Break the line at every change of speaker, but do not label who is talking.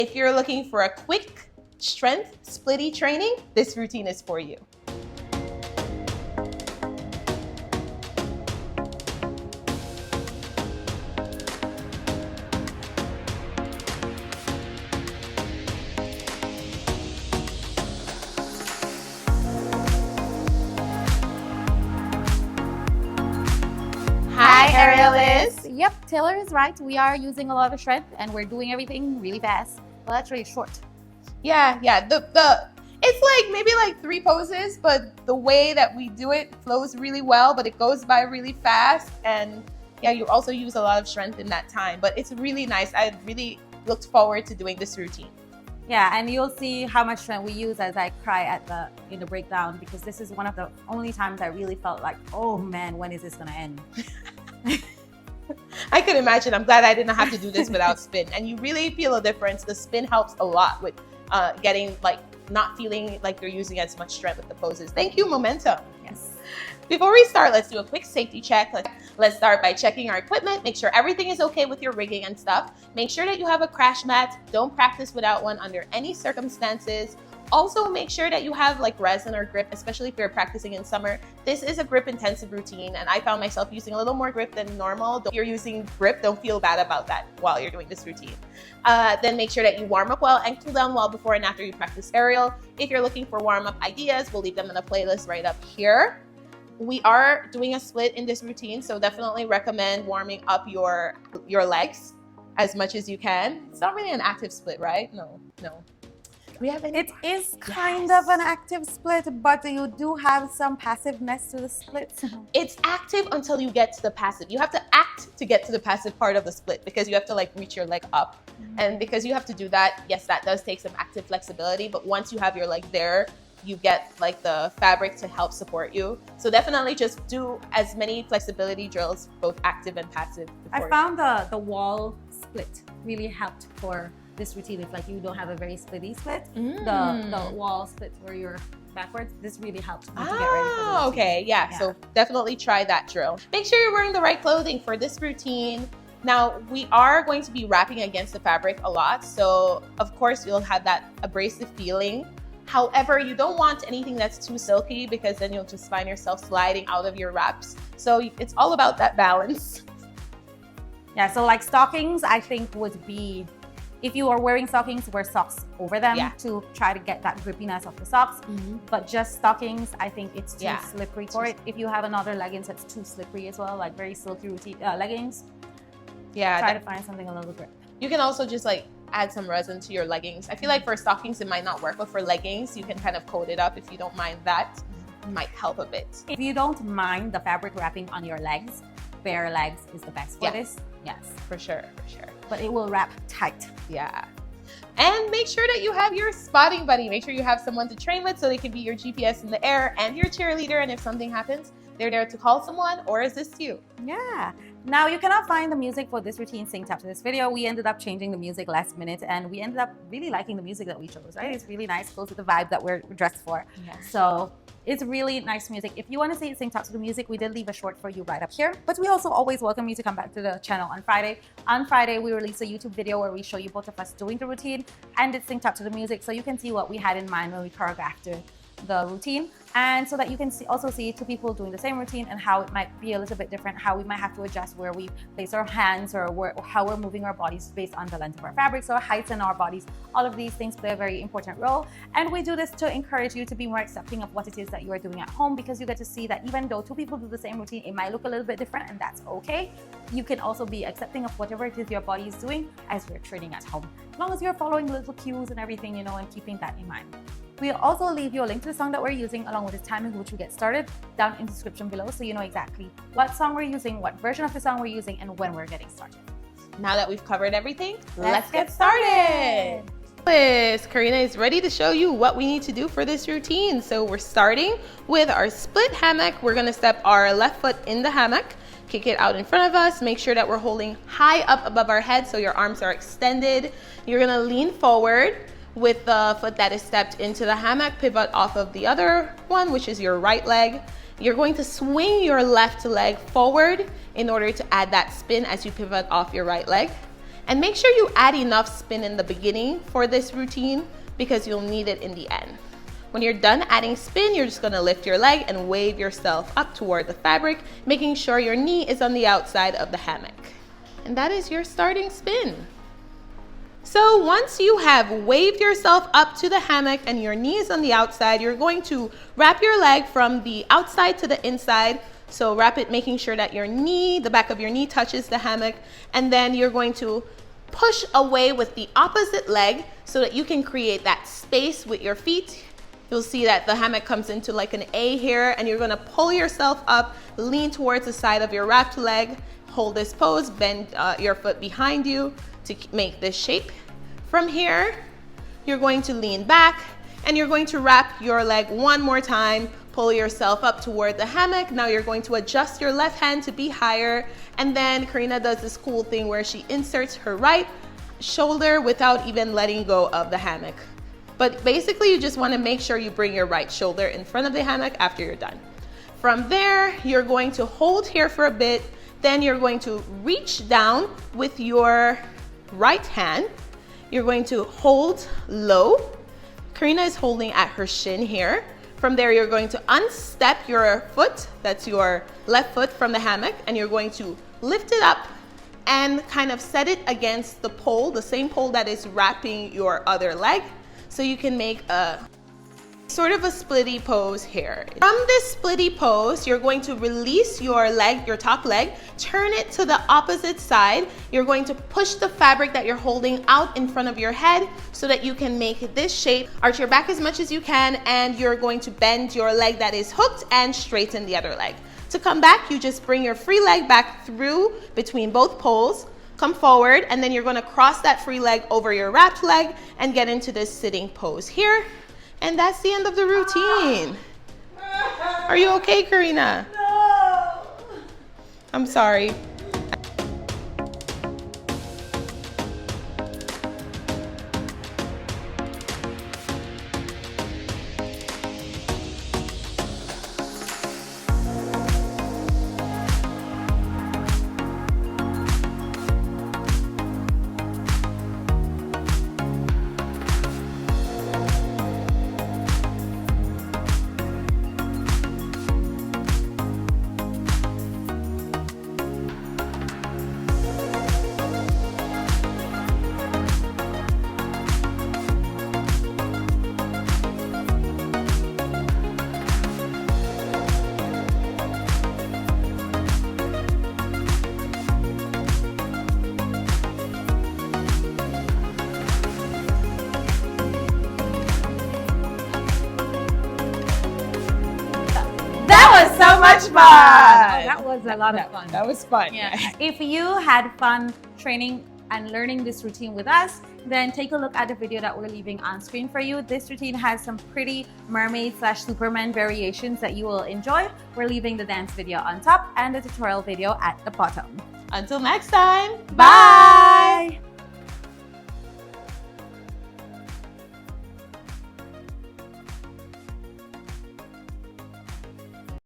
If you're looking for a quick strength splitty training, this routine is for you. Hi, Aerialists.
Yep, Taylor is right. We are using a lot of strength and we're doing everything really fast. Well, that's really short.
Yeah. It's like maybe like 3 poses, but the way that we do it flows really well, but it goes by really fast. And yeah, you also use a lot of strength in that time, but it's really nice. I really looked forward to doing this routine.
Yeah, and you'll see how much strength we use as I cry in the breakdown, because this is one of the only times I really felt like, oh man, when is this gonna end?
I can imagine. I'm glad I didn't have to do this without spin. And you really feel a difference. The spin helps a lot with getting not feeling like you're using as much strength with the poses. Thank you, Momentum.
Yes.
Before we start, let's do a quick safety check. Let's start by checking our equipment. Make sure everything is okay with your rigging and stuff. Make sure that you have a crash mat. Don't practice without one under any circumstances. Also, make sure that you have like resin or grip, especially if you're practicing in summer. This is a grip intensive routine, and I found myself using a little more grip than normal. If you're using grip, don't feel bad about that while you're doing this routine. Then make sure that you warm up well and cool down well before and after you practice aerial. If you're looking for warm-up ideas, we'll leave them in a playlist right up here. We are doing a split in this routine, so definitely recommend warming up your legs as much as you can. It's not really an active split, right? No.
It is kind of an active split, but you do have some passiveness to the split.
It's active until you get to the passive. You have to act to get to the passive part of the split, because you have to like reach your leg up. And because you have to do that, yes, that does take some active flexibility, but once you have your leg there, you get like the fabric to help support you. So definitely just do as many flexibility drills, both active and passive.
I found the wall split really helped for this routine. If like you don't have a very splitty split, the wall split where you're backwards, this really helps me to get ready for the routine.
Okay, yeah. So definitely try that drill. Make sure you're wearing the right clothing for this routine. Now, we are going to be wrapping against the fabric a lot, so of course you'll have that abrasive feeling. However, you don't want anything that's too silky, because then you'll just find yourself sliding out of your wraps. So it's all about that balance.
Yeah, so like stockings, I think would be, if you are wearing stockings, wear socks over them to try to get that grippiness of the socks. But just stockings, I think it's too slippery for it. If you have another leggings that's too slippery as well, like very silky routine leggings, try to find something a little grip. You
can also just like add some resin to your leggings. I feel like for stockings it might not work, but for leggings you can kind of coat it up. If you don't mind that, it might help a bit.
If you don't mind the fabric wrapping on your legs, bare legs is the best for this. Yes,
for sure.
But it will wrap tight.
Yeah. And make sure that you have your spotting buddy. Make sure you have someone to train with, so they can be your GPS in the air and your cheerleader. And if something happens, they're there to call someone or assist you.
Yeah. Now, you cannot find the music for this routine synced up to this video. We ended up changing the music last minute, and we ended up really liking the music that we chose, right? It's really nice, close to the vibe that we're dressed for.
Yes.
So it's really nice music. If you want to see it synced up to the music, we did leave a short for you right up here. But we also always welcome you to come back to the channel on Friday. On Friday, we release a YouTube video where we show you both of us doing the routine, and it's synced up to the music, so you can see what we had in mind when we choreographed the routine, and so that you can also see two people doing the same routine and how it might be a little bit different, how we might have to adjust where we place our hands or how we're moving our bodies based on the length of our fabrics or heights in our bodies. All of these things play a very important role, and we do this to encourage you to be more accepting of what it is that you are doing at home, because you get to see that even though two people do the same routine, it might look a little bit different, and that's okay. You can also be accepting of whatever it is your body is doing as you're training at home, as long as you're following little cues and everything, and keeping that in mind. We'll also leave you a link to the song that we're using, along with the time in which we get started, down in the description below, so you know exactly what song we're using, what version of the song we're using, and when we're getting started.
Now that we've covered everything, let's get started. Karina is ready to show you what we need to do for this routine. So we're starting with our split hammock. We're gonna step our left foot in the hammock, kick it out in front of us, make sure that we're holding high up above our head so your arms are extended. You're gonna lean forward with the foot that is stepped into the hammock, pivot off of the other one, which is your right leg. You're going to swing your left leg forward in order to add that spin as you pivot off your right leg. And make sure you add enough spin in the beginning for this routine because you'll need it in the end. When you're done adding spin, you're just gonna lift your leg and wave yourself up toward the fabric, making sure your knee is on the outside of the hammock. And that is your starting spin. So once you have waved yourself up to the hammock and your knee is on the outside, you're going to wrap your leg from the outside to the inside. So wrap it, making sure that your knee, the back of your knee touches the hammock, and then you're going to push away with the opposite leg so that you can create that space with your feet. You'll see that the hammock comes into like an A here, and you're gonna pull yourself up, lean towards the side of your wrapped leg, hold this pose, bend your foot behind you to make this shape. From here, you're going to lean back and you're going to wrap your leg one more time, pull yourself up toward the hammock. Now you're going to adjust your left hand to be higher, and then Karina does this cool thing where she inserts her right shoulder without even letting go of the hammock. But basically, you just want to make sure you bring your right shoulder in front of the hammock after you're done. From there, you're going to hold here for a bit. Then you're going to reach down with your right hand. You're going to hold low. Karina is holding at her shin here. From there, you're going to unstep your foot, that's your left foot, from the hammock, and you're going to lift it up and kind of set it against the pole, the same pole that is wrapping your other leg. So you can make a sort of a splitty pose here. From this splitty pose, you're going to release your leg, your top leg, turn it to the opposite side. You're going to push the fabric that you're holding out in front of your head so that you can make this shape. Arch your back as much as you can, and you're going to bend your leg that is hooked and straighten the other leg. To come back, you just bring your free leg back through between both poles. Come forward, and then you're going to cross that free leg over your wrapped leg and get into this sitting pose here. And that's the end of the routine. Are you okay, Karina?
No.
I'm sorry. So much fun.
That was a lot of fun.
That was fun.
Yeah. If you had fun training and learning this routine with us, then take a look at the video that we're leaving on screen for you. This routine has some pretty mermaid/Superman variations that you will enjoy. We're leaving the dance video on top and the tutorial video at the bottom.
Until next time, bye.